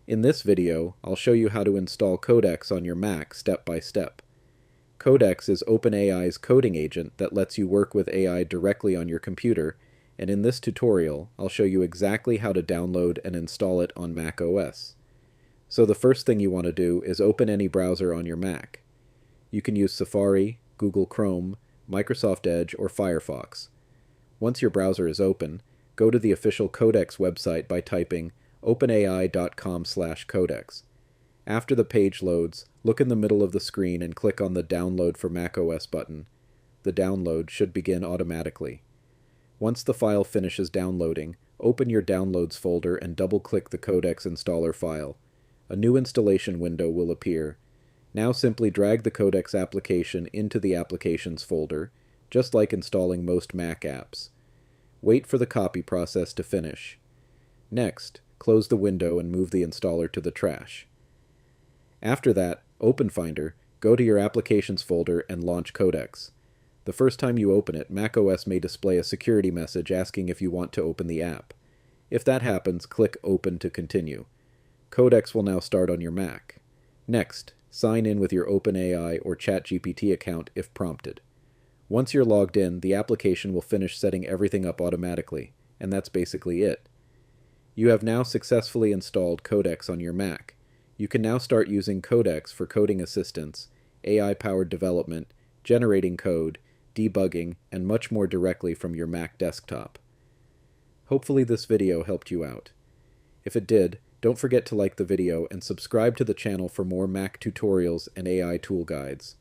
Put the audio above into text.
In this video, I'll show you how to install Codex on your Mac step by step. Codex is OpenAI's coding agent that lets you work with AI directly on your computer, and in this tutorial, I'll show you exactly how to download and install it on macOS. So the first thing you want to do is open any browser on your Mac. You can use Safari, Google Chrome, Microsoft Edge, or Firefox. Once your browser is open, go to the official Codex website by typing openai.com/codex. After the page loads, look in the middle of the screen and click on the Download for macOS button. The download should begin automatically. Once the file finishes downloading, open your Downloads folder and double-click the Codex installer file. A new installation window will appear. Now simply drag the Codex application into the Applications folder, just like installing most Mac apps. Wait for the copy process to finish. Next, close the window and move the installer to the trash. After that, open Finder, go to your Applications folder and launch Codex. The first time you open it, macOS may display a security message asking if you want to open the app. If that happens, click Open to continue. Codex will now start on your Mac. Next, sign in with your OpenAI or ChatGPT account if prompted. Once you're logged in, the application will finish setting everything up automatically, and that's basically it. You have now successfully installed Codex on your Mac. You can now start using Codex for coding assistance, AI-powered development, generating code, debugging, and much more directly from your Mac desktop. Hopefully this video helped you out. If it did, don't forget to like the video and subscribe to the channel for more Mac tutorials and AI tool guides.